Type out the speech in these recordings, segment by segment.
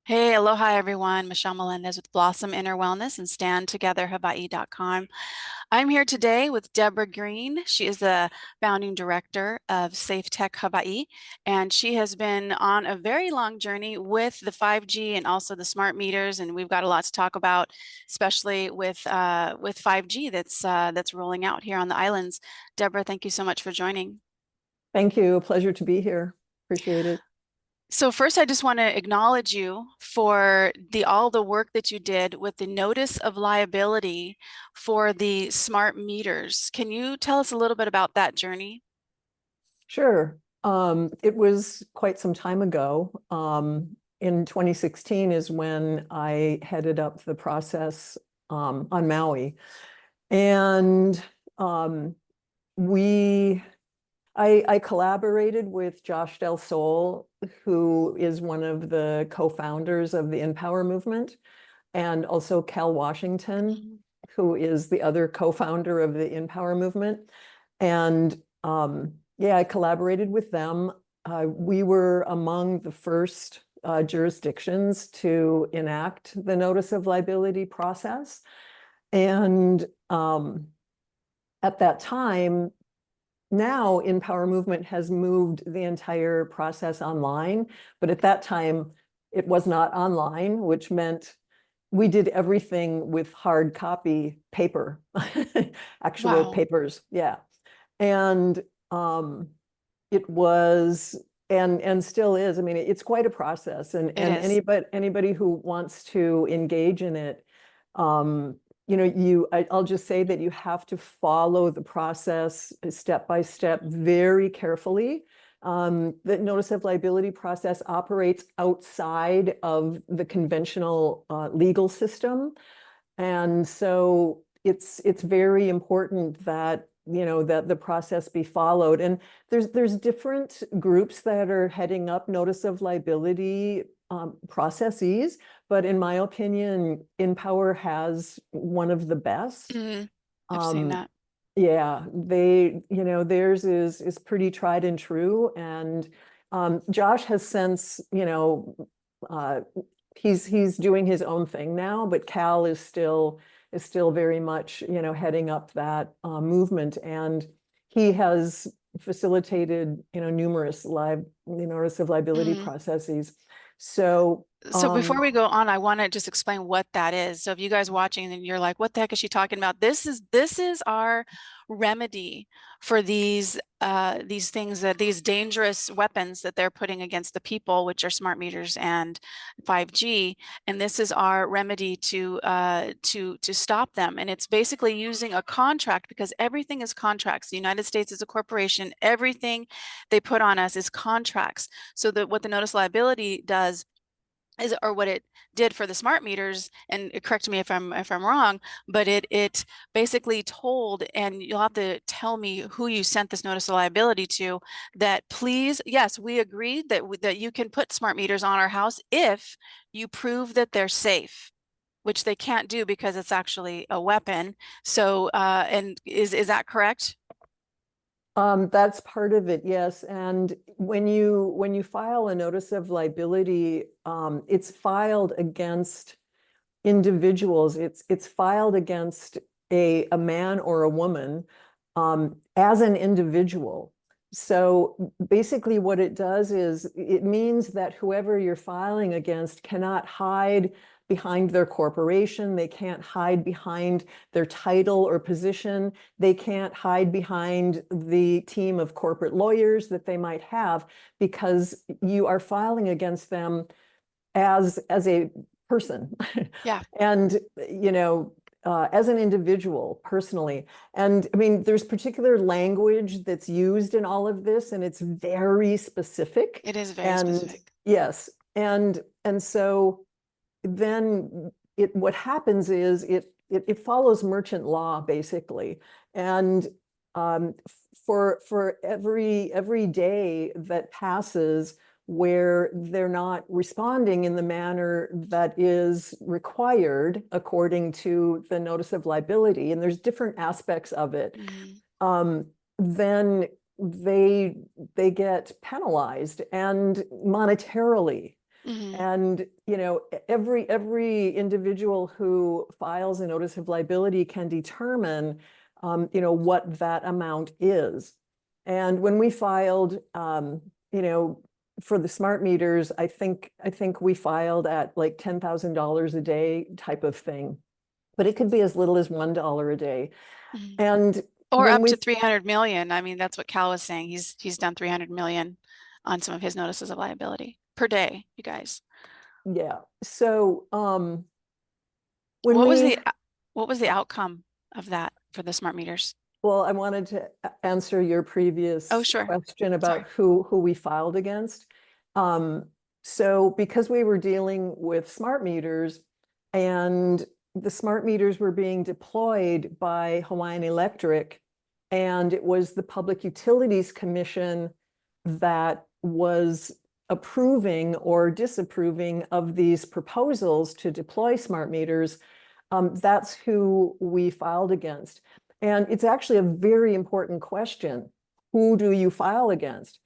Hey, aloha everyone. Michelle Melendez with Blossom Inner Wellness and StandTogetherHawaii.com. I'm here today with Deborah Green. She is the founding director of Safe Tech Hawaii, and she has been on a very long journey with the 5G and also the smart meters. And we've got a lot to talk about, especially with 5G that's rolling out here on the islands. Deborah, thank you so much for joining. Thank you. A pleasure to be here. Appreciate it. So first, I just want to acknowledge you for all the work that you did with the notice of liability for the smart meters. Can you tell us a little bit about that journey? Sure. It was quite some time ago. In 2016 is when I headed up the process on Maui. And um, we I collaborated with Josh Del Sol, who is one of the co-founders of the Empower movement, and also Cal Washington, Mhm. who is the other co-founder of the Empower movement. And yeah, I collaborated with them. We were among the first jurisdictions to enact the notice of liability process. And at that time, now Empower Movement has moved the entire process online, but at that time it was not online, which meant we did everything with hard copy paper, actual Wow, papers. Yeah. And it was and still is. I mean, it's quite a process. And it is. anybody who wants to engage in it, um, I'll just say that you have to follow the process step by step very carefully. The notice of liability process operates outside of the conventional legal system. And so it's very important that that the process be followed. And there's different groups that are heading up notice of liability processes, but in my opinion, Empower has one of the best. Mhm. I've seen Um, that. yeah, theirs is pretty tried and true. And Josh has since, uh, he's doing his own thing now, but Cal is still very much, heading up that movement. And he has facilitated, numerous notice of liability Mhm. processes. So So before we go on, I want to just explain what that is. So if you guys watching and you're like, what the heck is she talking about? This is our remedy for these things that these dangerous weapons that they're putting against the people, which are smart meters and 5G. And this is our remedy to stop them. And it's basically using a contract because everything is contracts. The United States is a corporation. Everything they put on us is contracts. So that what the notice liability does is, or what it did for the smart meters, and correct me if I'm wrong, but it basically told, and you'll have to tell me who you sent this notice of liability to, that please, yes, we agree that that you can put smart meters on our house if you prove that they're safe, which they can't do because it's actually a weapon. So and is that correct? That's part of it, yes. And when you file a notice of liability, it's filed against individuals. It's filed against a man or a woman as an individual. So basically, what it does is it means that whoever you're filing against cannot hide behind their corporation. They can't hide behind their title or position. They can't hide behind the team of corporate lawyers that they might have because you are filing against them as a person Yeah. and as an individual personally. And I mean, there's particular language that's used in all of this, and it's very specific. It is very And specific. yes, and so then what happens is it follows merchant law basically. And um, for every day that passes where they're not responding in the manner that is required according to the notice of liability, and there's different aspects of it, Mhm. um, then they get penalized and monetarily. Mhm. And, every individual who files a notice of liability can determine, what that amount is. And when we filed, for the smart meters, I think we filed at like $10,000 a day type of thing, but it could be as little as $1 a day. Mhm. And Or when up we to 300 million. I mean, that's what Cal was saying. He's done 300 million on some of his notices of liability per day, you guys. Yeah. So when What was we, the what was the outcome of that for the smart meters? well, I wanted to answer your Oh, previous sure. question Sorry. about who we filed against. Um, so because we were dealing with smart meters and the smart meters were being deployed by Hawaiian Electric, and it was the Public Utilities Commission that was approving or disapproving of these proposals to deploy smart meters, that's who we filed against. And it's actually a very important question. Who do you file against?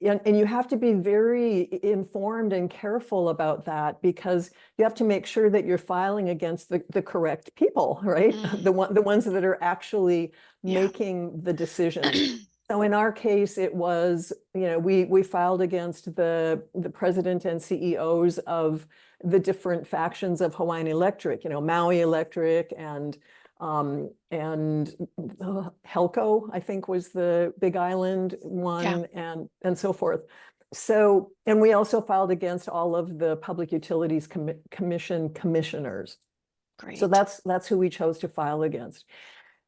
And you have to be very informed and careful about that, because you have to make sure that you're filing against the correct people, right? Mm, The ones that are actually yeah. making the decisions. So in our case, it was, we filed against the president and CEOs of the different factions of Hawaiian Electric, Maui Electric and Helco, I think, was the Big Island Yeah, one, and so forth. So, and we also filed against all of the Public Utilities Commission commissioners. So great. that's who we chose to file against.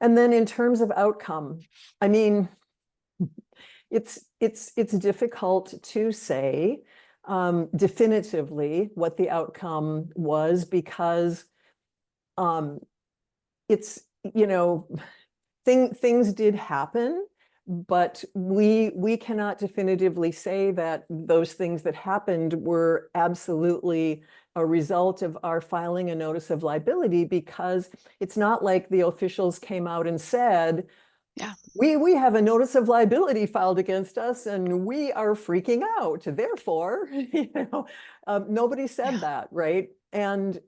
And then in terms of outcome, I mean, it's difficult to say definitively what the outcome was, because um, it's, things did happen, but we cannot definitively say that those things that happened were absolutely a result of our filing a notice of liability, because it's not like the officials came out and said, Yeah, we have a notice of liability filed against us and we are freaking out. Therefore, nobody said yeah. that, right? And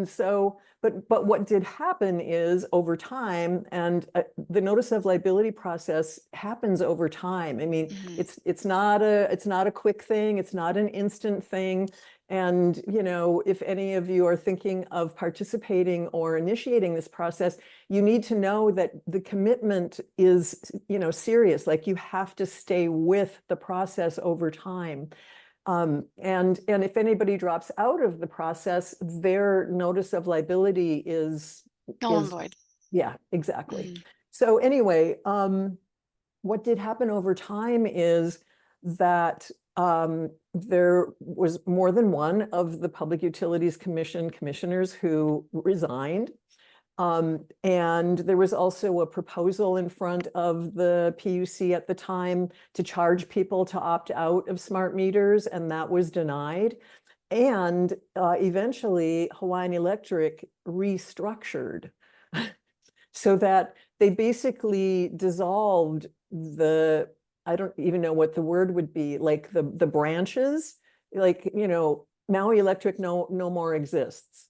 so, but what did happen is, over time, and the notice of liability process happens over time. I mean, Mhm. it's not a quick thing. It's not an instant thing. And, if any of you are thinking of participating or initiating this process, you need to know that the commitment is, serious. Like, you have to stay with the process over time. And if anybody drops out of the process, their notice of liability Null and is void. yeah, exactly. Mhm. So anyway, what did happen over time is that there was more than one of the Public Utilities Commission commissioners who resigned. And there was also a proposal in front of the PUC at the time to charge people to opt out of smart meters, and that was denied. And eventually, Hawaiian Electric restructured so that they basically dissolved I don't even know what the word would be, like the branches, like, Maui Electric no more exists.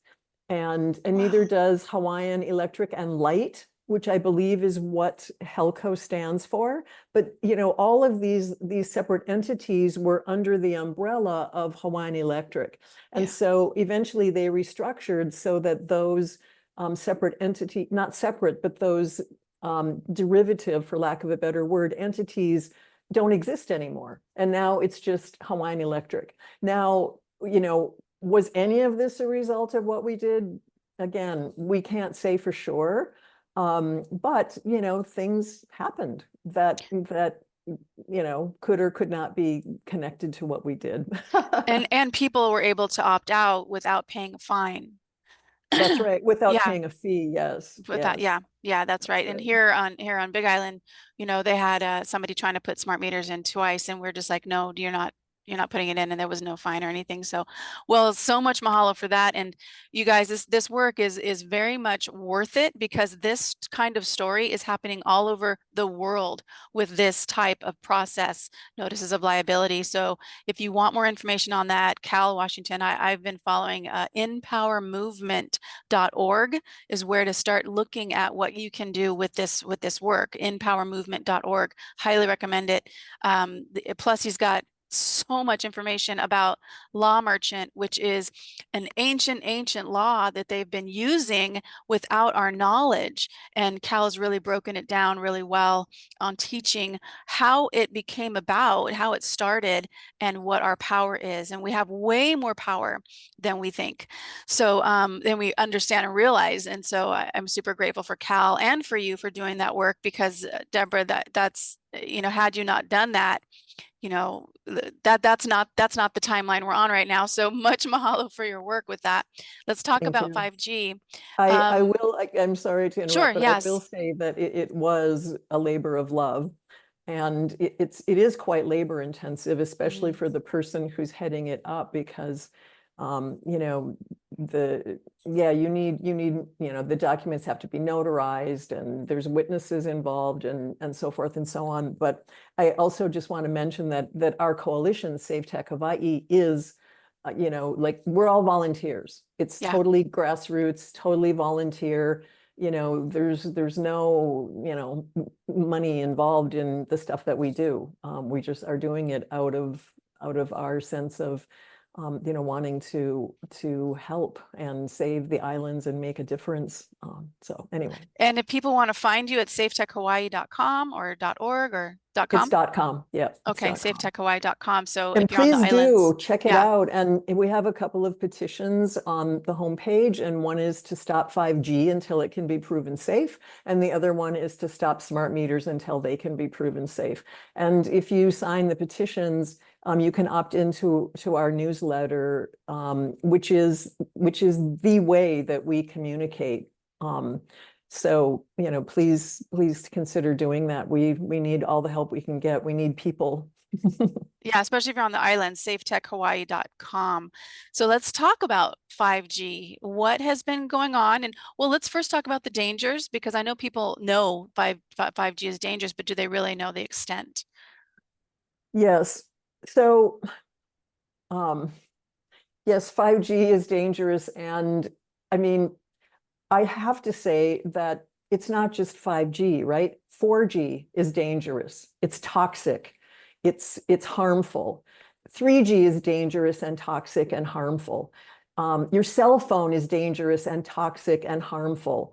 And neither Wow. does Hawaiian Electric and Light, which I believe is what HELCO stands for. But, all of these separate entities were under the umbrella of Hawaiian Electric. And Yeah. so eventually they restructured so that those separate entity, not separate, but those derivative, for lack of a better word, entities don't exist anymore. And now it's just Hawaiian Electric. Now, was any of this a result of what we did? Again, we can't say for sure. But, things happened that could or could not be connected to what we did. And people were able to opt out without paying a fine. That's right, without Yeah, paying a fee. Yes, with that, yes, yeah, yeah, that's that's right. And right. here on Big Island, they had somebody trying to put smart meters in twice, and we're just like, no, you're not. putting it in and there was no fine or anything. So, well, so much mahalo for that. And you guys, this work is very much worth it, because this kind of story is happening all over the world with this type of process, notices of liability. So if you want more information on that, Cal Washington, I've been following empowermovement.org is where to start looking at what you can do with this work. Empowermovement.org, highly recommend it. Plus he's got so much information about law merchant, which is an ancient law that they've been using without our knowledge. And Cal has really broken it down really well on teaching how it became about, how it started, and what our power is. And we have way more power than we think. So than we understand and realize. And so I'm super grateful for Cal and for you for doing that work, because Deborah, that's, had you not done that, that's not the timeline we're on right now. So much mahalo for your work with that. Let's talk Thank about you. 5G. I'm sorry to Sure, interrupt, but I will yes. say that it was a labor of love. And it is quite labor intensive, especially for the person who's heading it up, because you need the documents have to be notarized, and there's witnesses involved, and so forth and so on. But I also just want to mention that our coalition, Save Tech Hawaii, is like, we're all volunteers. It's Yeah. totally grassroots, totally volunteer. There's no money involved in the stuff that we do. We just are doing it out of our sense of wanting to help and save the islands and make a difference. So anyway, And if people want to find you, at safetechhawaii.com or .org or it's .com? .com. Yeah, it's Okay, .com. safetechhawaii.com. So And if you're on the please islands, do check it yeah. out. And we have a couple of petitions on the homepage, and one is to stop 5G until it can be proven safe. And the other one is to stop smart meters until they can be proven safe. And if you sign the petitions, you can opt into our newsletter, which is the way that we communicate. So, please consider doing that. We need all the help we can get. We need people. Yeah, especially if you're on the island, safetechhawaii.com. So let's talk about 5G. What has been going on? And well, let's first talk about the dangers, because I know people know 5G is dangerous, but do they really know the extent? Yes. So, yes, 5G is dangerous. And I mean, I have to say that it's not just 5G, right? 4G is dangerous. It's toxic. It's harmful. 3G is dangerous and toxic and harmful. Your cell phone is dangerous and toxic and harmful.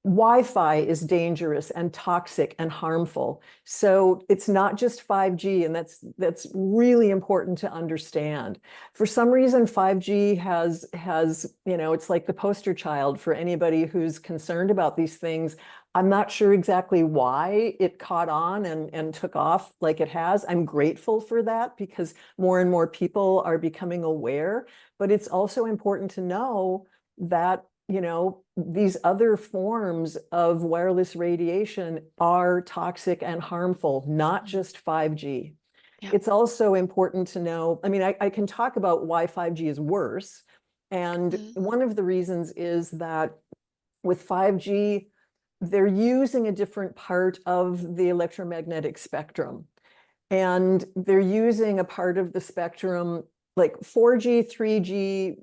Wi-Fi is dangerous and toxic and harmful. So it's not just 5G, and that's really important to understand. For some reason, 5G has it's like the poster child for anybody who's concerned about these things. I'm not sure exactly why it caught on and took off like it has. I'm grateful for that, because more and more people are becoming aware. But it's also important to know that these other forms of wireless radiation are toxic and harmful, not just 5G. Yeah. It's also important to know, I mean, I can talk about why 5G is worse. And one of the reasons is that with 5G, they're using a different part of the electromagnetic spectrum. And they're using a part of the spectrum, like 4G, 3G,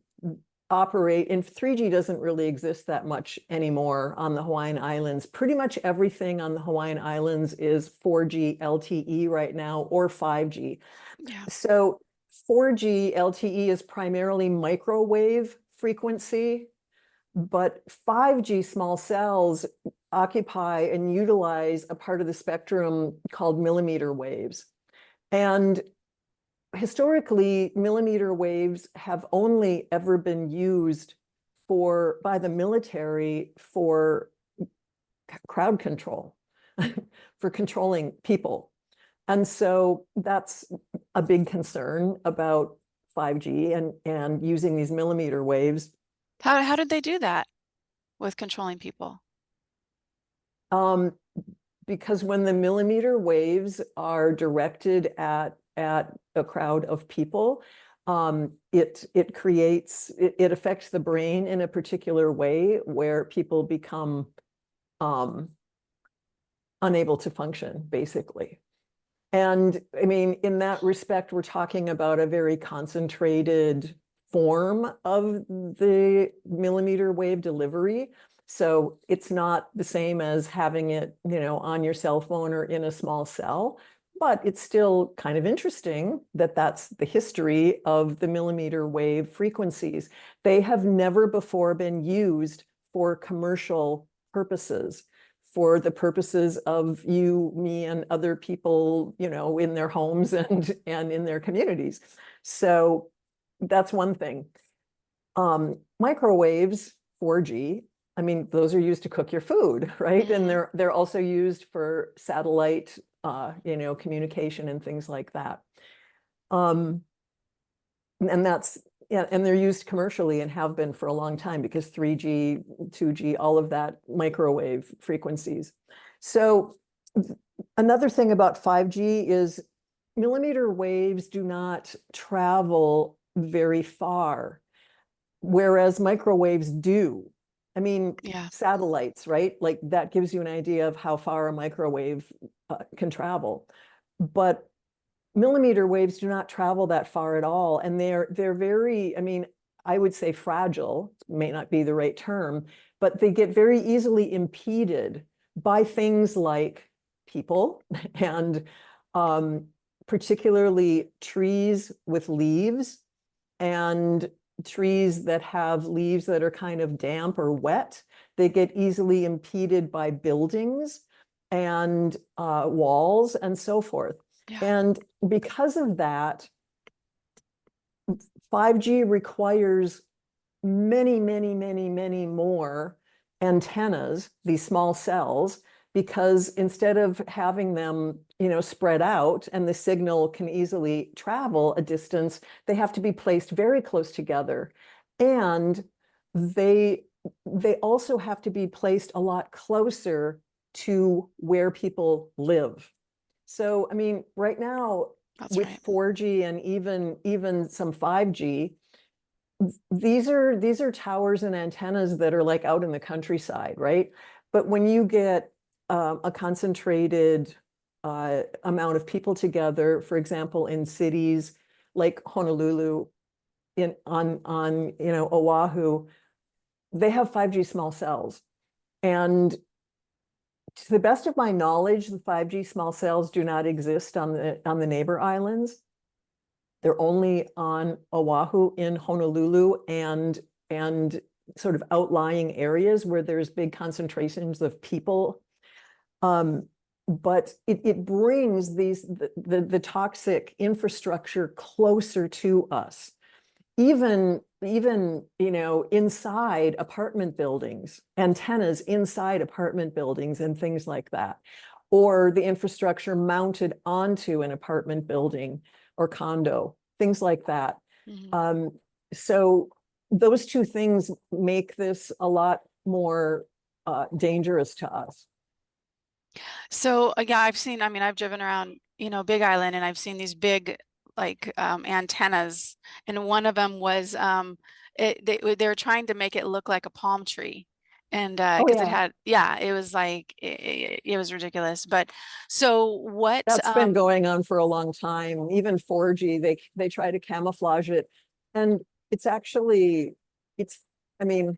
operate, and 3G doesn't really exist that much anymore on the Hawaiian Islands. Pretty much everything on the Hawaiian Islands is 4G LTE right now, or 5G. Yeah. So 4G LTE is primarily microwave frequency, but 5G small cells occupy and utilize a part of the spectrum called millimeter waves. And historically, millimeter waves have only ever been used by the military for crowd control, for controlling people. And so that's a big concern about 5G and using these millimeter waves. How did they do that with controlling people? Because when the millimeter waves are directed at at a crowd of people. It creates, it affects the brain in a particular way where people become unable to function, basically. And I mean, in that respect, we're talking about a very concentrated form of the millimeter wave delivery. So it's not the same as having it, on your cell phone or in a small cell, but it's still kind of interesting that that's the history of the millimeter wave frequencies. They have never before been used for commercial purposes, for the purposes of you, me, and other people, in their homes and in their communities. So that's one thing. Microwaves, 4G, I mean, those are used to cook your food, right? And they're also used for satellite, communication and things like that. And that's, yeah, and they're used commercially and have been for a long time because 3G, 2G, all of that microwave frequencies. So another thing about 5G is millimeter waves do not travel very far, whereas microwaves do. I mean, Yeah. satellites, right? Like that gives you an idea of how far a microwave can travel. But millimeter waves do not travel that far at all. And they're very, I mean, I would say fragile, may not be the right term, but they get very easily impeded by things like people and particularly trees with leaves and trees that have leaves that are kind of damp or wet. They get easily impeded by buildings and walls and so forth. Yeah. And because of that, 5G requires many, many, many, many more antennas, these small cells, because instead of having them, spread out and the signal can easily travel a distance, they have to be placed very close together. And they also have to be placed a lot closer to where people live. So, I mean, right now That's with right. 4G and even some 5G, these are towers and antennas that are like out in the countryside, right? But when you get a concentrated amount of people together, for example, in cities like Honolulu, on Oahu, they have 5G small cells. And to the best of my knowledge, the 5G small cells do not exist on the neighbor islands. They're only on Oahu, in Honolulu, and sort of outlying areas where there's big concentrations of people. But it brings the toxic infrastructure closer to us. Even inside apartment buildings, antennas inside apartment buildings and things like that, or the infrastructure mounted onto an apartment building or condo, things like that. So those two things make this a lot more dangerous to us. So yeah, I mean, I've driven around, Big Island, and I've seen these big like antennas, and one of them was they were trying to make it look like a palm tree. And Oh because it yeah, had, yeah, it was like it was ridiculous. But so what that's been going on for a long time. Even 4G, they try to camouflage it, and it's actually it's. I mean,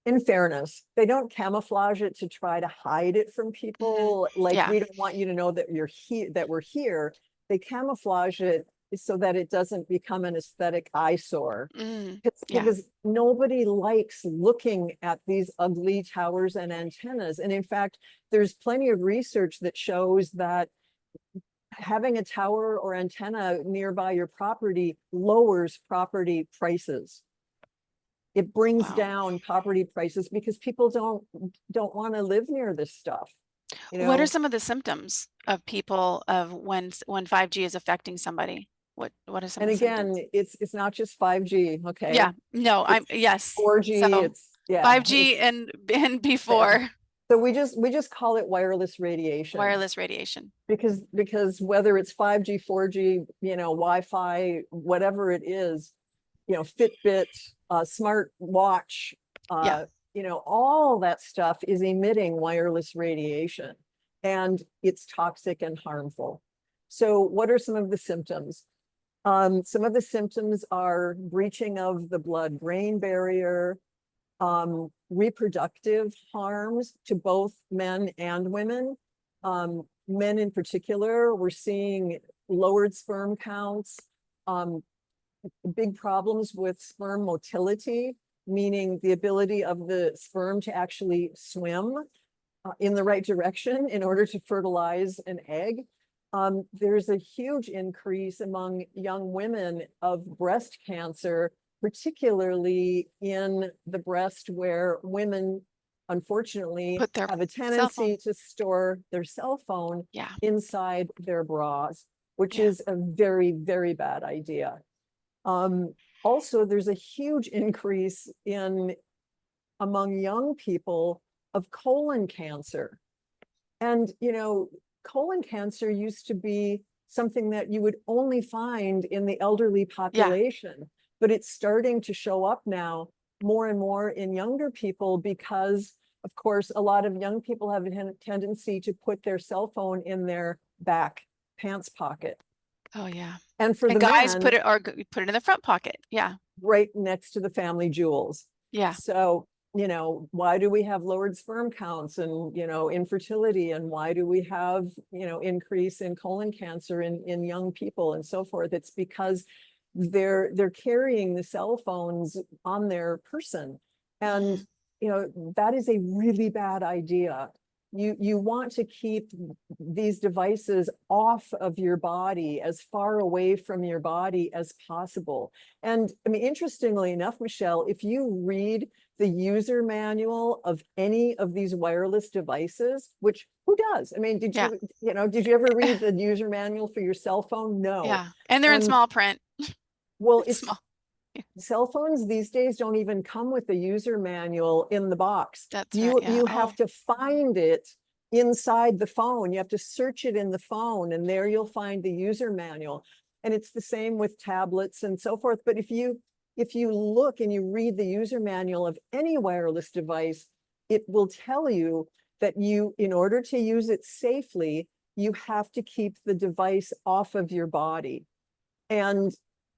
in fairness, they don't camouflage it to try to hide it from people. Like, yeah. we don't want you to know that you're here, that we're here. They camouflage it so that it doesn't become an aesthetic eyesore. It's Yeah. because nobody likes looking at these ugly towers and antennas. And in fact, there's plenty of research that shows that having a tower or antenna nearby your property lowers property prices. It brings Wow. down property prices because people don't want to live near this stuff, you What are know. some of the symptoms of people of when 5G is affecting somebody? What are some And of the again, symptoms? it's not just 5G, okay? Yeah, no, I'm It's yes. 4G, So it's yeah, 5G it's and bad. before. So we just call it wireless radiation. Wireless radiation. Because whether it's 5G, 4G, Wi-Fi, whatever it is, Fitbit, smart watch, Yeah. all that stuff is emitting wireless radiation, and it's toxic and harmful. So what are some of the symptoms? Some of the symptoms are breaching of the blood-brain barrier, reproductive harms to both men and women. Men in particular, we're seeing lowered sperm counts, big problems with sperm motility, meaning the ability of the sperm to actually swim in the right direction in order to fertilize an egg. There's a huge increase among young women of breast cancer, particularly in the breast, where women unfortunately Put their have a cell phone. tendency to store their cell phone Yeah. inside their bras, which Yeah. is a very, very bad idea. Also, there's a huge increase in among young people of colon cancer. And, colon cancer used to be something that you would only find in the elderly Yeah. population, but it's starting to show up now more and more in younger people because, of course, a lot of young people have a tendency to put their cell phone in their back pants pocket. Oh yeah. And for And the guys men, put it in the front pocket. Yeah. right next to the family jewels. Yeah. So, why do we have lowered sperm counts and, infertility? And why do we have, increase in colon cancer in young people and so forth? It's because they're carrying the cell phones on their person. And, that is a really bad idea. You want to keep these devices off of your body, as far away from your body as possible. And I mean, interestingly enough, Michelle, if you read the user manual of any of these wireless devices, which who does? I mean, did Yeah. did you ever read the user manual for your cell phone? No. Yeah. And they're in And small print. well, It's small. cell phones these days don't even come with a user manual in the box. That's right. Yeah. You Oh, have to find it inside the phone. You have to search it in the phone, and there you'll find the user manual. And it's the same with tablets and so forth. But if you look and you read the user manual of any wireless device, it will tell you that in order to use it safely, you have to keep the device off of your body. And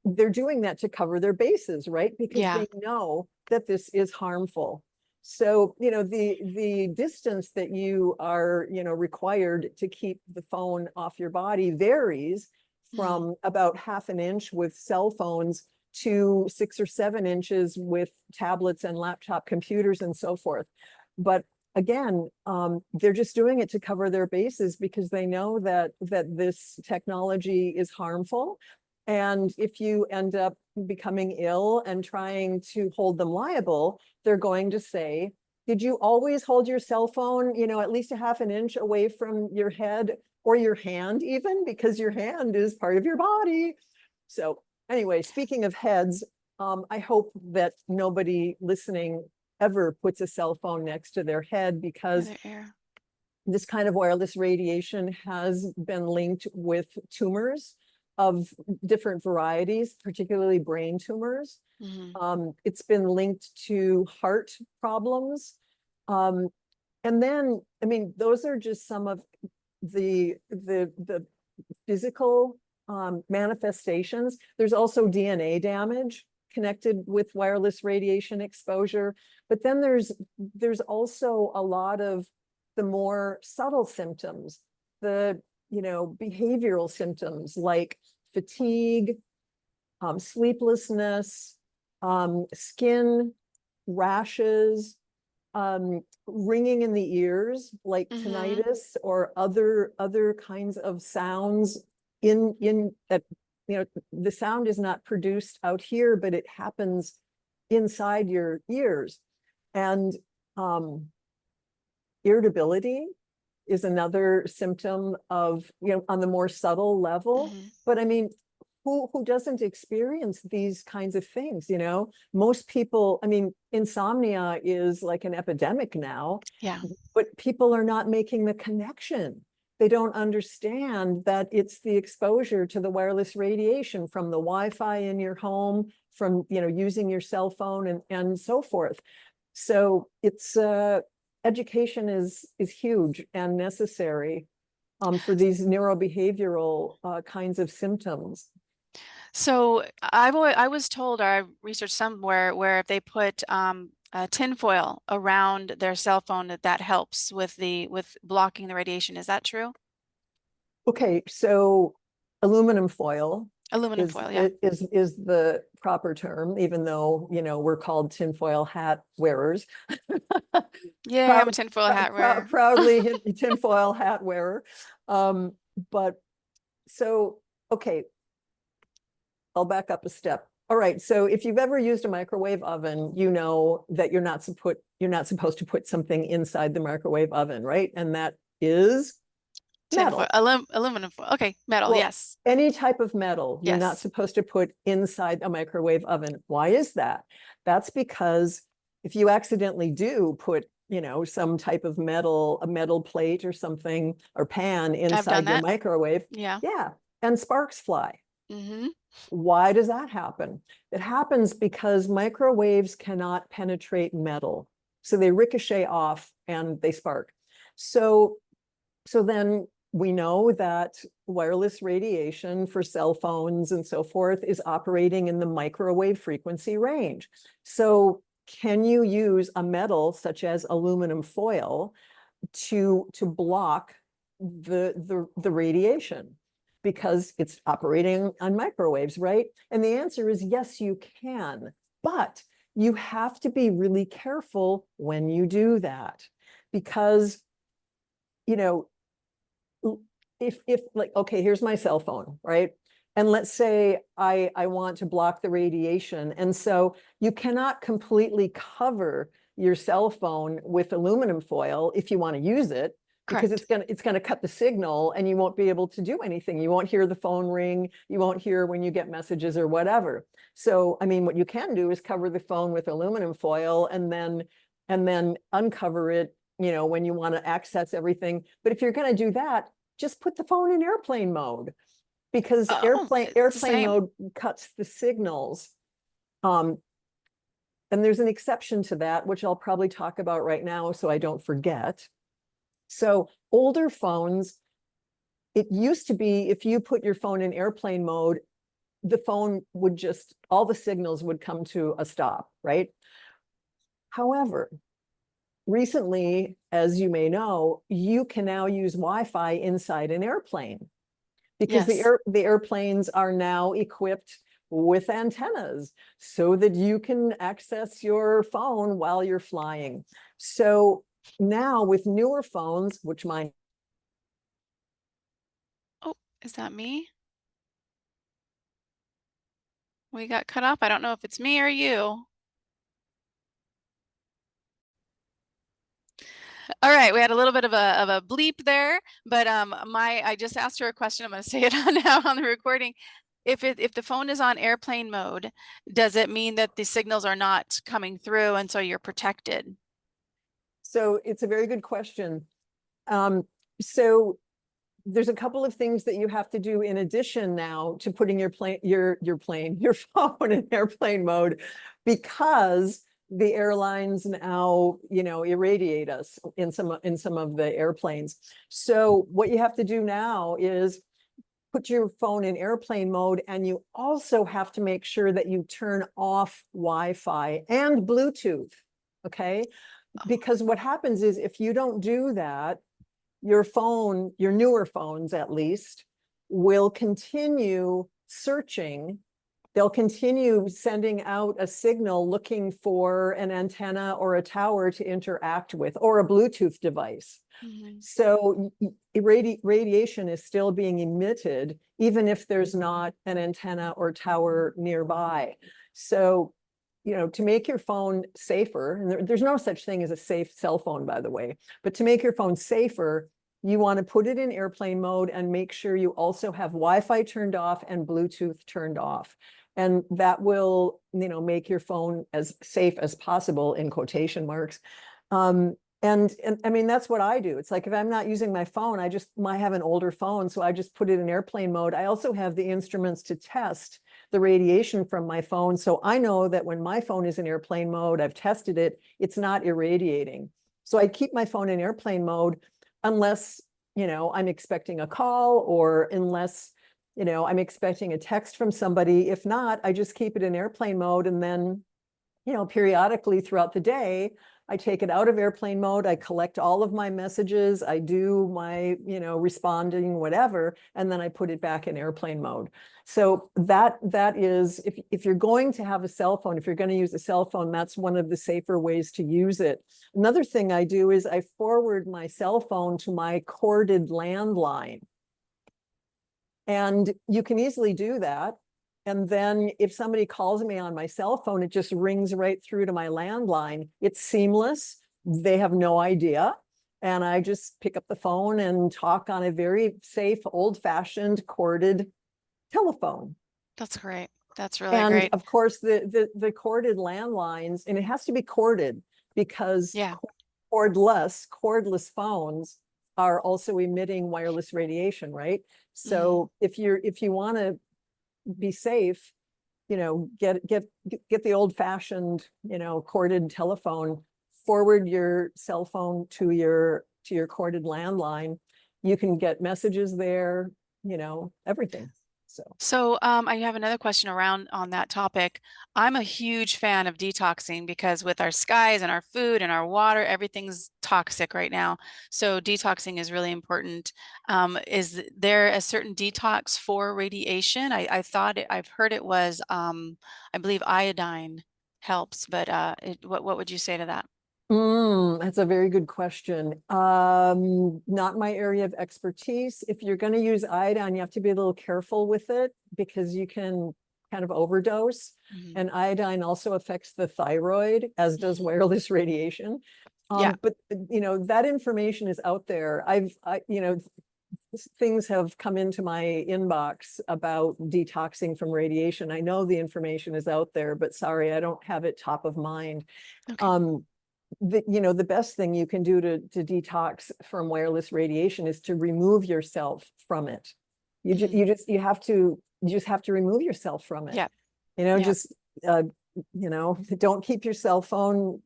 they're doing that to cover their bases, right? Because yeah. they know that this is harmful. So, the distance that you are, required to keep the phone off your body varies from about 1/2 inch with cell phones to 6 or 7 inches with tablets and laptop computers and so forth. But again, they're just doing it to cover their bases because they know that this technology is harmful. And if you end up becoming ill and trying to hold them liable, they're going to say, did you always hold your cell phone, at least a 1/2 inch away from your head or your hand even, because your hand is part of your body. So anyway, speaking of heads, I hope that nobody listening ever puts a cell phone next to their head, because Other air. this kind of wireless radiation has been linked with tumors of different varieties, particularly brain tumors. It's been linked to heart problems. And then, I mean, those are just some of the physical manifestations. There's also DNA damage connected with wireless radiation exposure. But then there's also a lot of the more subtle symptoms, the behavioral symptoms like fatigue, sleeplessness, skin rashes, ringing in the ears like tinnitus or other kinds of sounds in that, the sound is not produced out here, but it happens inside your ears. And irritability is another symptom of, on the more subtle level. But I mean, who doesn't experience these kinds of things, you know? Most people, I mean, insomnia is like an epidemic now, Yeah. but people are not making the connection. They don't understand that it's the exposure to the wireless radiation from the Wi-Fi in your home, from, you know, using your cell phone and so forth. So it's education is huge and necessary for these neurobehavioral kinds of symptoms. So I was told, or I researched somewhere where if they put tinfoil around their cell phone, that helps with with blocking the radiation. Is that true? Okay, so aluminum foil Aluminum foil, yeah. is the proper term, even though, you know, we're called tinfoil hat wearers. Yeah, I'm a Proud, tinfoil hat wearer. proudly tinfoil hat wearer. Um, but so, okay, I'll back up a step. All right, so if you've ever used a microwave oven, you know that you're not supposed to put something inside the microwave oven, right? And that is Tinfoil, metal. aluminum foil. Okay, metal, Well, yes. any type of metal, you're not Yes. supposed to put inside a microwave oven. Why is that? That's because if you accidentally do put, you know, some type of metal, a metal plate or something, or pan I've done inside your that. microwave, Yeah. yeah, and sparks fly. Mm-hmm. Why does that happen? It happens because microwaves cannot penetrate metal. So they ricochet off and they spark. So then we know that wireless radiation for cell phones and so forth is operating in the microwave frequency range. So can you use a metal such as aluminum foil to block the radiation? Because it's operating on microwaves, right? And the answer is yes, you can, but you have to be really careful when you do that, because, you know, if like, okay, here's my cell phone, right? And let's say I want to block the radiation. And so you cannot completely cover your cell phone with aluminum foil if you want to use it, because Correct. it's gonna cut the signal and you won't be able to do anything. You won't hear the phone ring, you won't hear when you get messages or whatever. So, I mean, what you can do is cover the phone with aluminum foil and then uncover it, you know, when you want to access everything. But if you're going to do that, just put the phone in airplane mode, because Oh, it's the airplane same. mode cuts the signals. Um, and there's an exception to that, which I'll probably talk about right now so I don't forget. So older phones, it used to be if you put your phone in airplane mode, the phone would just, all the signals would come to a stop, right? However, recently, as you may know, you can now use Wi-Fi inside an airplane, because Yes. the airplanes are now equipped with antennas so that you can access your phone while you're flying. So now with newer phones, which mine, Oh, is that me? We got cut off. I don't know if it's me or you. All right, we had a little bit of a bleep there, but I just asked her a question. I'm going to say it on now on the recording. If the phone is on airplane mode, does it mean that the signals are not coming through and so you're protected? so it's a very good question. So there's a couple of things that you have to do in addition now to putting your your phone in airplane mode, because the airlines now, you know, irradiate us in some of the airplanes. So what you have to do now is put your phone in airplane mode, and you also have to make sure that you turn off Wi-Fi and Bluetooth, okay? Because what happens is if you don't do that, your phone, your newer phones at least, will continue searching. They'll continue sending out a signal looking for an antenna or a tower to interact with, or a Bluetooth device. Mhm. So radiation is still being emitted, even if there's not an antenna or tower nearby. So, you know, to make your phone safer, and there's no such thing as a safe cell phone, by the way, but to make your phone safer, you want to put it in airplane mode and make sure you also have Wi-Fi turned off and Bluetooth turned off. And that will, make your phone as safe as possible, in quotation marks. And I mean, that's what I do. It's like, if I'm not using my phone, I have an older phone, so I just put it in airplane mode. I also have the instruments to test the radiation from my phone. So I know that when my phone is in airplane mode, I've tested it, it's not irradiating. So I keep my phone in airplane mode unless, I'm expecting a call, or unless, I'm expecting a text from somebody. If not, I just keep it in airplane mode. And then, periodically throughout the day, I take it out of airplane mode. I collect all of my messages. I do my, responding, whatever, and then I put it back in airplane mode. So that is, if you're going to have a cell phone, if you're going to use a cell phone, that's one of the safer ways to use it. Another thing I do is I forward my cell phone to my corded landline. And you can easily do that. And then if somebody calls me on my cell phone, it just rings right through to my landline. It's seamless. They have no idea. And I just pick up the phone and talk on a very safe, old-fashioned corded telephone. That's great. That's really And great. of course, the corded landlines, and it has to be corded, because Yeah. cordless phones are also emitting wireless radiation, right? So if you want to be safe, get the old-fashioned, corded telephone, forward your cell phone to your corded landline. You can get messages there, everything. So I have another question around on that topic. I'm a huge fan of detoxing, because with our skies and our food and our water, everything's toxic right now. So detoxing is really important. Is there a certain detox for radiation? I've heard it was, I believe iodine helps, but what would you say to that? That's a very good question. Not my area of expertise. If you're going to use iodine, you have to be a little careful with it, because you can kind of overdose. Mhm. And iodine also affects the thyroid, as does wireless radiation. Yeah. But that information is out there. Things have come into my inbox about detoxing from radiation. I know the information is out there, but sorry, I don't have it top of mind. Okay. The best thing you can do to detox from wireless radiation is to remove yourself from it. You just have to remove yourself from it. Yeah. Yeah. Just don't keep your cell phone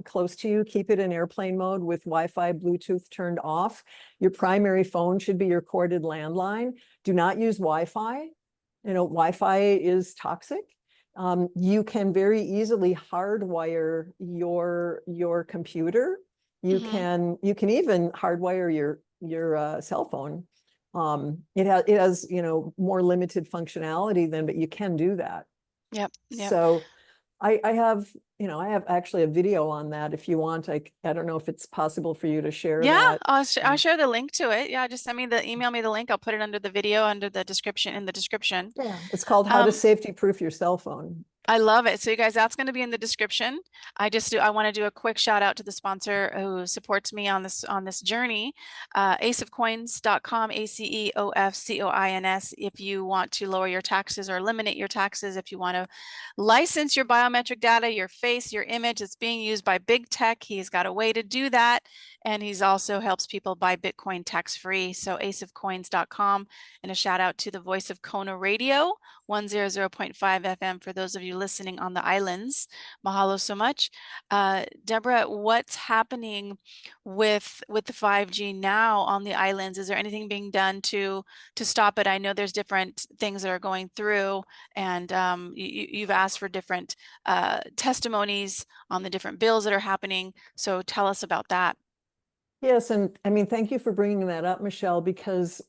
close to you. Keep it in airplane mode with Wi-Fi, Bluetooth turned off. Your primary phone should be your corded landline. Do not use Wi-Fi. Wi-Fi is toxic. You can very easily hardwire your computer. You can even hardwire your cell phone. It has more limited functionality then, but you can do that. Yep. Yep. So I have actually a video on that. If you want, I don't know if it's possible for you to share Yeah, that. I'll share the link to it. Yeah, just email me the link. I'll put it under the video, under the description, in the description. Yeah, it's called How to Um, Safety Proof Your Cell Phone. I love it. So you guys, that's going to be in the description. I want to do a quick shout out to the sponsor who supports me on this journey, aceofcoins.com, ACEOFCOINS. If you want to lower your taxes or eliminate your taxes, if you want to license your biometric data, your face, your image, it's being used by big tech. He's got a way to do that. And he's also helps people buy Bitcoin tax-free. So aceofcoins.com, and a shout out to the Voice of Kona Radio, 100.5 FM for those of you listening on the islands. Mahalo so much. Deborah, what's happening with the 5G now on the islands? Is there anything being done to stop it? I know there's different things that are going through, and you've asked for different testimonies on the different bills that are happening. So tell us about that. Yes, and I mean, thank you for bringing that up, Michelle, because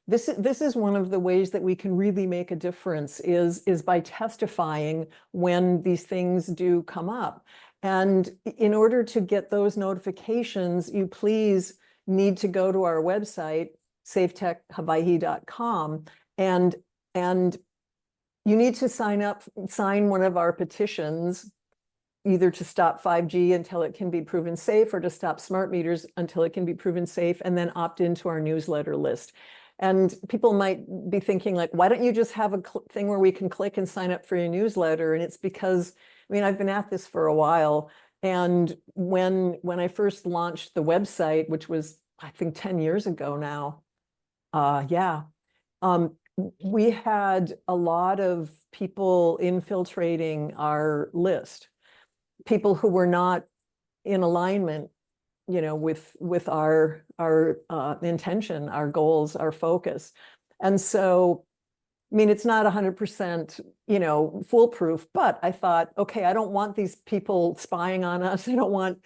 this is one of the ways that we can really make a difference is by testifying when these things do come up. And in order to get those notifications, you please need to go to our website, safetechhawaii.com, and you need to sign one of our petitions. either to stop 5G until it can be proven safe, or to stop smart meters until it can be proven safe, and then opt into our newsletter list. And people might be thinking like, why don't you just have a thing where we can click and sign up for your newsletter? And it's because, I mean, I've been at this for a while. And when I first launched the website, which was, I think, 10 years ago now, we had a lot of people infiltrating our list, people who were not in alignment, with our intention, our goals, our focus. And so, I mean, it's not 100%, foolproof, but I thought, okay, I don't want these people spying on us. I don't want,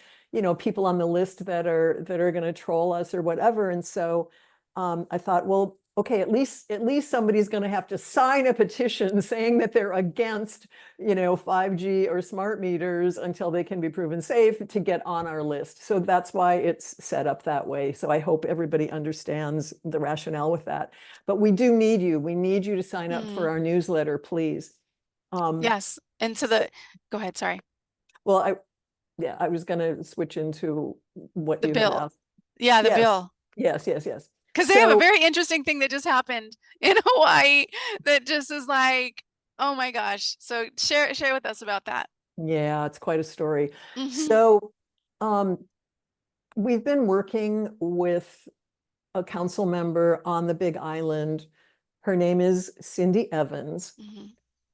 people on the list that are going to troll us or whatever. And so I thought, well, okay, at least somebody's going to have to sign a petition saying that they're against, 5G or smart meters until they can be proven safe to get on our list. So that's why it's set up that way. So I hope everybody understands the rationale with that. But we do need you. We need you to sign up for our newsletter, please. Yes. And so go ahead, sorry. Well, I was going to switch into what The you had bill. asked. Yeah, the Yes. bill. Yes. Because they have a very interesting thing that just happened in Hawaii that just is like, oh my gosh. So share with us about that. Yeah, it's quite a story. So we've been working with a council member on the Big Island. Her name is Cindy Evans.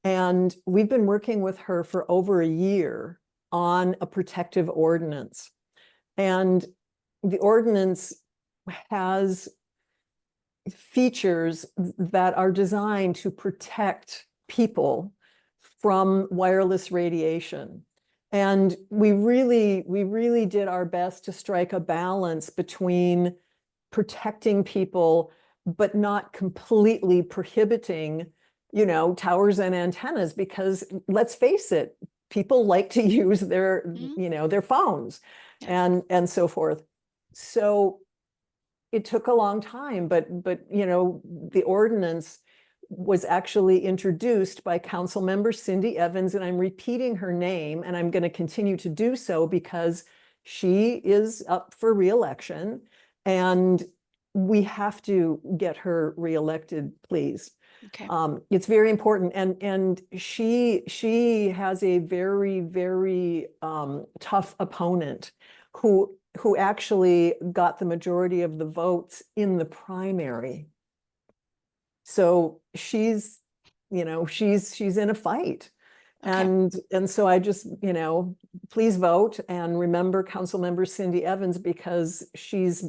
And we've been working with her for over a year on a protective ordinance. And the ordinance has features that are designed to protect people from wireless radiation. And we really did our best to strike a balance between protecting people, but not completely prohibiting, towers and antennas, because let's face it, people like to use their, their phones and so forth. So it took a long time, but the ordinance was actually introduced by Council Member Cindy Evans, and I'm repeating her name, and I'm going to continue to do so because she is up for re-election, and we have to get her re-elected, please. Okay. It's very important, and she has a very tough opponent who actually got the majority of the votes in the primary. So she's in a fight. Okay. And so I just, please vote and remember Councilmember Cindy Evans, because she's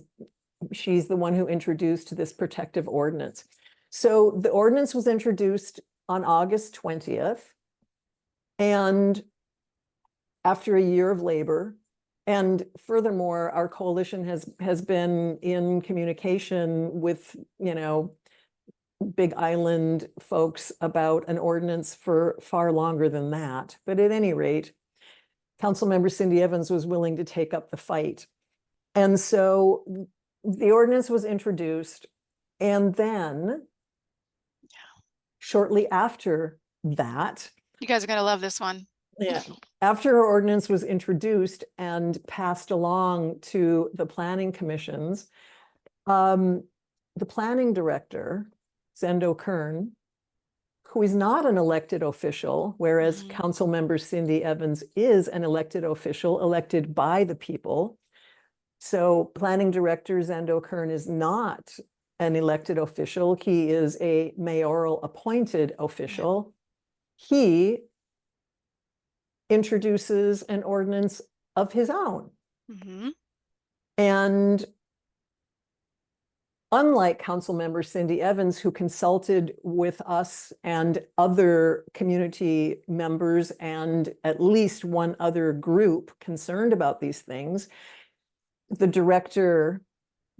the one who introduced this protective ordinance. So the ordinance was introduced on August 20th. And after a year of labor, and furthermore, our coalition has been in communication with, Big Island folks about an ordinance for far longer than that. But at any rate, Councilmember Cindy Evans was willing to take up the fight. And so the ordinance was introduced. And then shortly after that, you guys are going to love this one. Yeah. After her ordinance was introduced and passed along to the planning commissions, the planning director, Zendo Kern, who is not an elected official, whereas Council Member Cindy Evans is an elected official, elected by the people. So planning director Zendo Kern is not an elected official. He is a mayoral appointed official. He introduces an ordinance of his own. And unlike Councilmember Cindy Evans, who consulted with us and other community members and at least one other group concerned about these things, the director,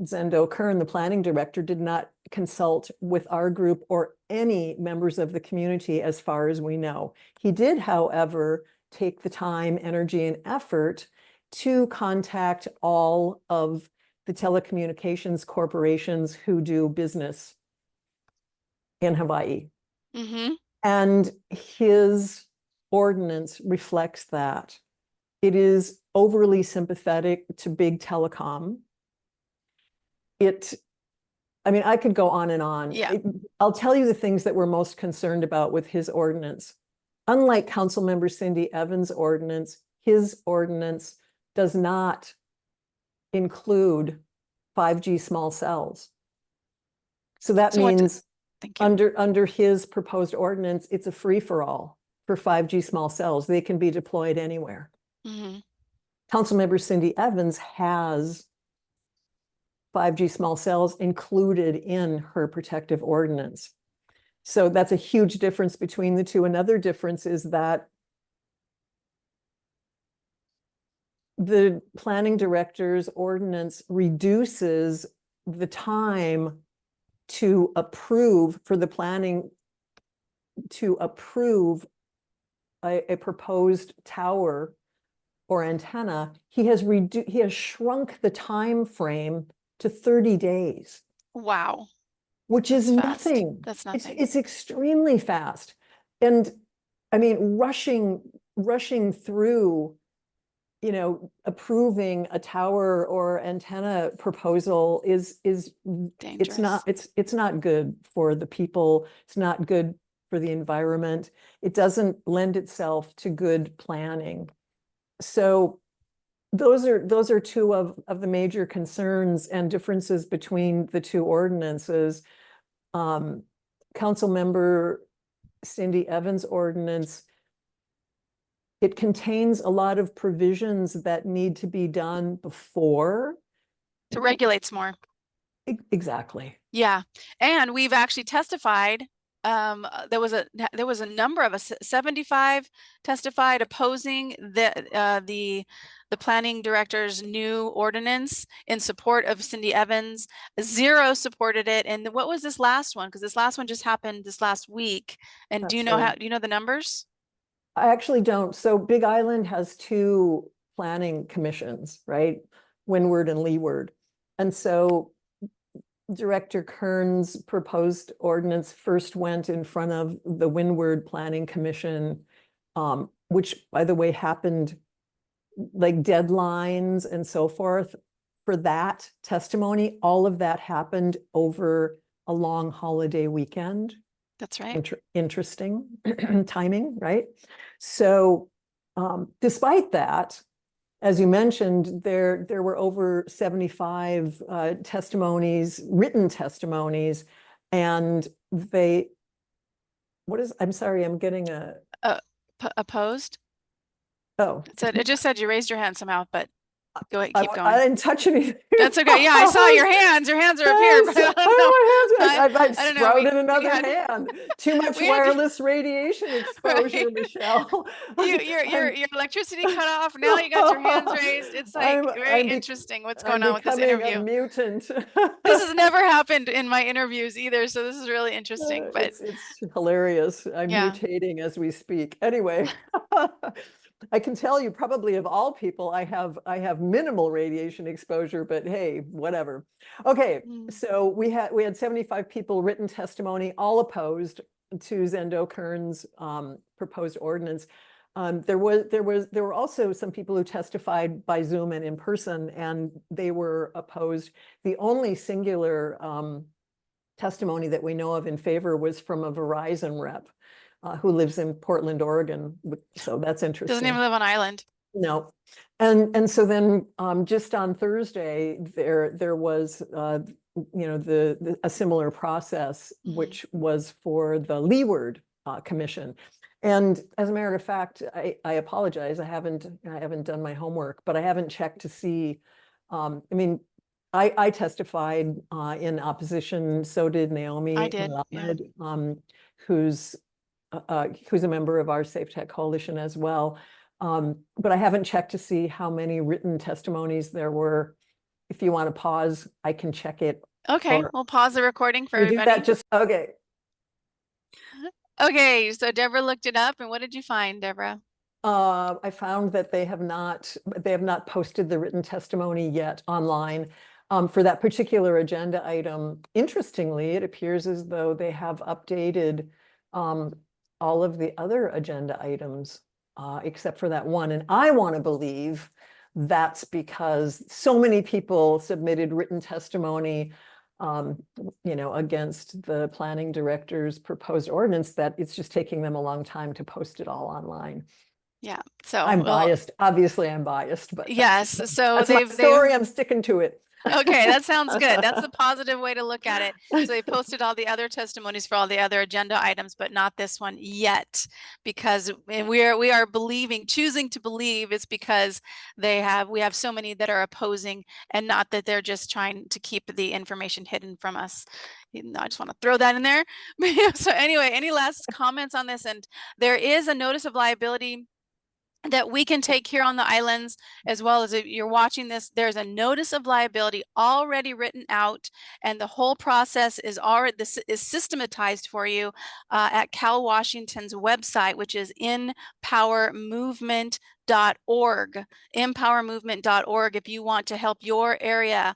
Zendo Kern, the planning director, did not consult with our group or any members of the community as far as we know. He did, however, take the time, energy, and effort to contact all of the telecommunications corporations who do business in Hawaii. And his ordinance reflects that. It is overly sympathetic to big telecom. I mean, I could go on and on. Yeah. I'll tell you the things that we're most concerned about with his ordinance. Unlike Councilmember Cindy Evans' ordinance, his ordinance does not include 5G small cells. So that means Thank you. under his proposed ordinance, it's a free-for-all for 5G small cells. They can be deployed anywhere. Mm-hmm. Councilmember Cindy Evans has 5G small cells included in her protective ordinance. So that's a huge difference between the two. Another difference is that the planning director's ordinance reduces the time to approve for the planning to approve a proposed tower or antenna. He has shrunk the time frame to 30 days. Wow. Which is nothing. That's nothing. It's extremely fast. And I mean, rushing through, approving a tower or antenna proposal is dangerous. It's not good for the people. It's not good for the environment. It doesn't lend itself to good planning. So those are two of the major concerns and differences between the two ordinances. Councilmember Cindy Evans' ordinance, it contains a lot of provisions that need to be done before. It regulates more. Exactly. Yeah. And we've actually testified. There was a number of us, 75 testified opposing the planning director's new ordinance in support of Cindy Evans. 0 supported it. And what was this last one? Because this last one just happened this last week. And do you know the numbers? I actually don't. So Big Island has 2 planning commissions, right? Windward and Leeward. And so Director Kern's proposed ordinance first went in front of the Windward Planning Commission, which, by the way, happened like deadlines and so forth for that testimony. All of that happened over a long holiday weekend. That's right. Interesting timing, right? So despite that, as you mentioned, there were over 75 testimonies, written testimonies, and I'm sorry, I'm getting opposed? Oh. It just said you raised your hand somehow, but go ahead, keep going. I didn't touch anything. That's okay. Yeah, I saw your hands. Your hands are up here. But I've sprouted another hand. Too much wireless radiation exposure, Michelle. Your electricity cut off. Now you got your hands raised. It's like very interesting what's going on with this interview. A mutant. This has never happened in my interviews either, so this is really interesting. But it's hilarious. I'm mutating as we speak. Anyway. I can tell you probably of all people, I have minimal radiation exposure, but hey, whatever. Okay, so we had 75 people written testimony, all opposed to Zendo Kern's proposed ordinance. There were also some people who testified by Zoom and in person, and they were opposed. The only singular testimony that we know of in favor was from a Verizon rep. Who lives in Portland, Oregon. So that's interesting. Doesn't even live on island. No. And so then just on Thursday, there was, a similar process, which was for the Leeward Commission. And as a matter of fact, I apologize. I haven't done my homework, but I haven't checked to see. I testified in opposition. So did Naomi. I did. Mohammed, who's a member of our Safe Tech Coalition as well. But I haven't checked to see how many written testimonies there were. If you want to pause, I can check it. Okay, we'll pause the recording for everybody. Okay. Okay, so Deborah looked it up, and what did you find, Deborah? I found that they have not posted the written testimony yet online. For that particular agenda item, interestingly, it appears as though they have updated all of the other agenda items. except for that one. And I want to believe that's because so many people submitted written testimony, against the planning director's proposed ordinance, that it's just taking them a long time to post it all online. Yeah. So, I'm well, biased. Obviously, I'm biased, but yes. So that's my they've story. I'm sticking to it. Okay, that sounds good. That's a positive way to look at it. So they posted all the other testimonies for all the other agenda items, but not this one yet, because we are choosing to believe it's because we have so many that are opposing, and not that they're just trying to keep the information hidden from us. I just want to throw that in there. So anyway, any last comments on this? And there is a notice of liability that we can take here on the islands, as well as if you're watching this, there's a notice of liability already written out, and the whole process is already, this is systematized for you at Cal Washington's website, which is empowermovement.org, empowermovement.org. If you want to help your area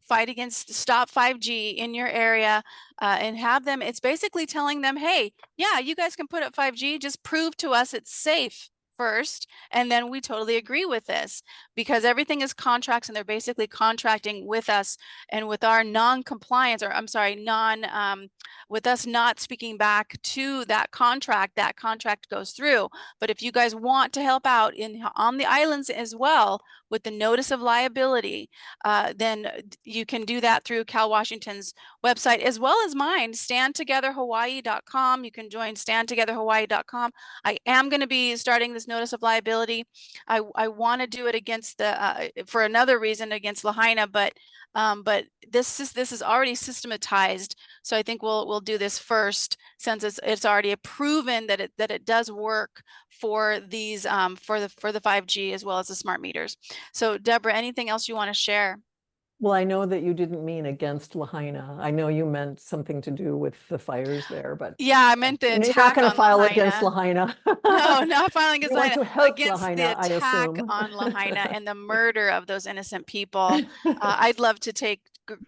fight against stop 5G in your area, and have them, it's basically telling them, hey, yeah, you guys can put up 5G, just prove to us it's safe first, and then we totally agree with this, because everything is contracts, and they're basically contracting with us, and with our non-compliance, or I'm sorry, with us not speaking back to that contract goes through. But if you guys want to help out on the islands as well with the notice of liability, then you can do that through Cal Washington's website, as well as mine, standtogetherhawaii.com. You can join standtogetherhawaii.com. I am going to be starting this notice of liability. I want to do it against for another reason, against Lahaina, but this is already systematized. So I think we'll do this first, since it's already proven that it does work for these for the 5G as well as the smart meters. So Deborah, anything else you want to share? Well, I know that you didn't mean against Lahaina. I know you meant something to do with the fires there, but Yeah, I meant the you're not attack going to on file against Lahaina. Lahaina. No, not filing You against want Lahaina, to help against the Lahaina, I attack assume. on Lahaina and the murder of those innocent people. I'd love to take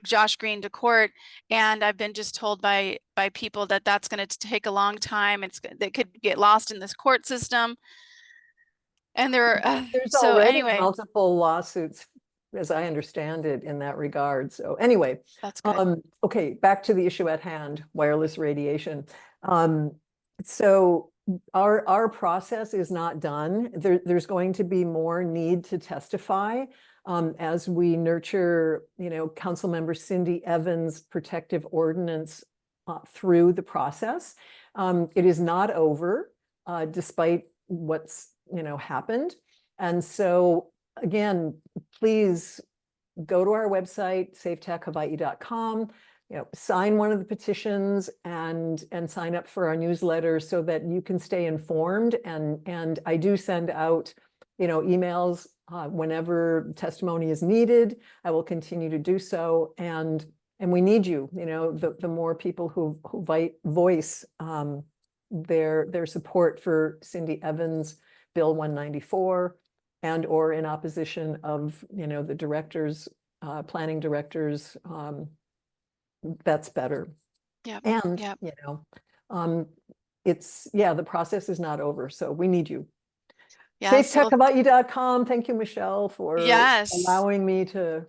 Josh Green to court, and I've been just told by people that that's going to take a long time. That could get lost in this court system, and There's so already anyway, multiple lawsuits, as I understand it, in that regard. So anyway, that's good. okay, back to the issue at hand, wireless radiation. Um, so our process is not done. There's going to be more need to testify as we nurture, Councilmember Cindy Evans' protective ordinance through the process. It is not over, despite what's happened. And so again, please go to our website, safetechhawaii.com, sign one of the petitions and sign up for our newsletter so that you can stay informed. And I do send out, emails whenever testimony is needed. I will continue to do so. And we need you, the more people who voice their support for Cindy Evans' Bill 194, and or in opposition of, the directors, planning directors, that's better. Yeah. And, Yeah. the process is not over, so we need you. Yes. Well, SafeTechHawaii.com. Thank you, Michelle, for yes. allowing me to,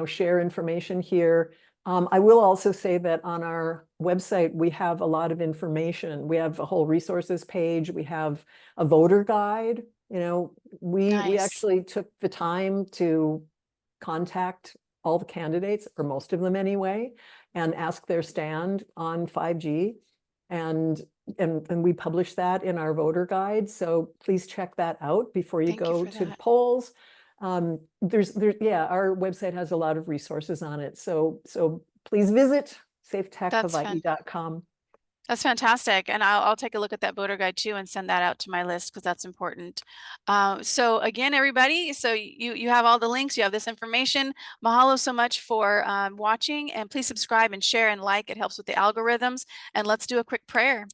share information here. I will also say that on our website, we have a lot of information. We have a whole resources page. We have a voter guide. We Nice. actually took the time to contact all the candidates, or most of them anyway, and ask their stand on 5G. And we publish that in our voter guide. So please check that out before you Thank you go for to the that. polls. Our website has a lot of resources on it. So please visit safetechhawaii.com. That's fantastic. And I'll take a look at that voter guide too and send that out to my list, because that's important. So again, everybody, so you have all the links, you have this information. Mahalo so much for watching, and please subscribe and share and like. It helps with the algorithms. And let's do a quick prayer.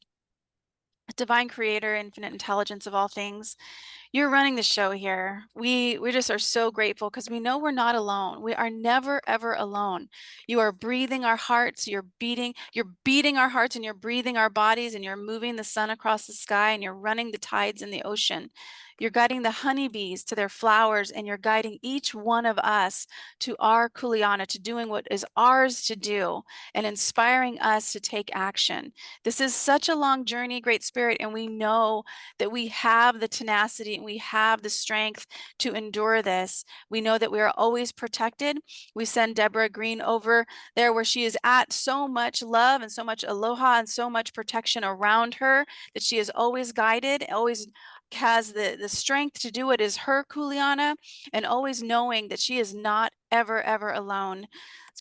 Divine Creator, infinite intelligence of all things, You're running the show here. We just are so grateful because we know we're not alone. We are never ever alone. You are breathing our hearts, you're beating our hearts and you're breathing our bodies and you're moving the sun across the sky and you're running the tides in the ocean. You're guiding the honeybees to their flowers and you're guiding each one of us to our kuleana, to doing what is ours to do and inspiring us to take action. This is such a long journey, Great Spirit, and we know that we have the tenacity and we have the strength to endure this. We know that we are always protected. We send Deborah Green over there where she is at, so much love and so much aloha and so much protection around her, that she is always guided, always has the strength to do what is her kuleana, and always knowing that she is not ever, ever alone.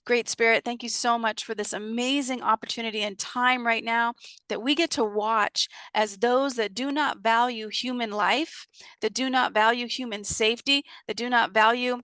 Great Spirit, thank you so much for this amazing opportunity and time right now that we get to watch as those that do not value human life, that do not value human safety, that do not value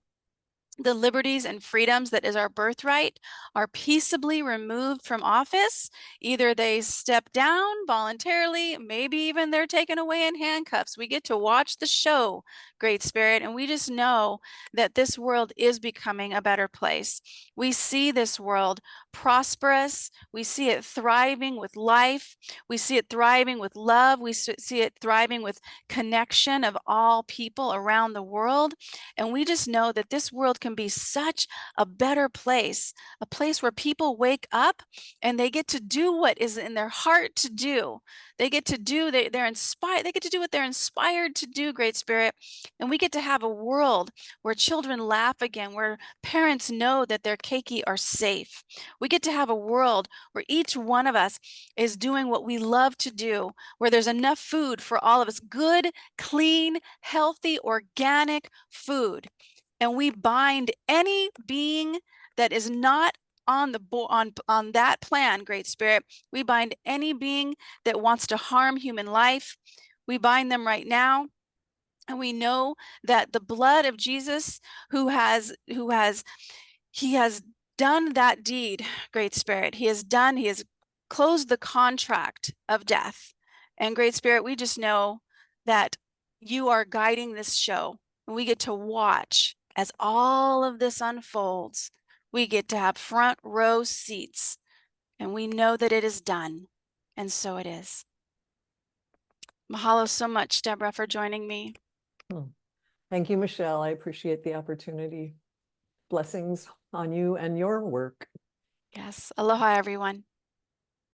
the liberties and freedoms that is our birthright, are peaceably removed from office. Either they step down voluntarily, maybe even they're taken away in handcuffs. We get to watch the show, Great Spirit, and we just know that this world is becoming a better place. We see this world prosperous. We see it thriving with life. We see it thriving with love. We see it thriving with connection of all people around the world. And we just know that this world can be such a better place, a place where people wake up and they get to do what is in their heart to do. They get to do, they're inspired, they get to do what they're inspired to do, Great Spirit. And we get to have a world where children laugh again, where parents know that their keiki are safe. We get to have a world where each one of us is doing what we love to do, where there's enough food for all of us, good, clean, healthy, organic food. And we bind any being that is not on the on that plan, Great Spirit. We bind any being that wants to harm human life. We bind them right now. And we know that the blood of Jesus, he has done that deed, Great Spirit. He has closed the contract of death. And Great Spirit, we just know that you are guiding this show. And we get to watch as all of this unfolds. We get to have front row seats. And we know that it is done. And so it is. Mahalo so much, Deborah, for joining me. Thank you, Michelle. I appreciate the opportunity. Blessings on you and your work. Yes. Aloha, everyone.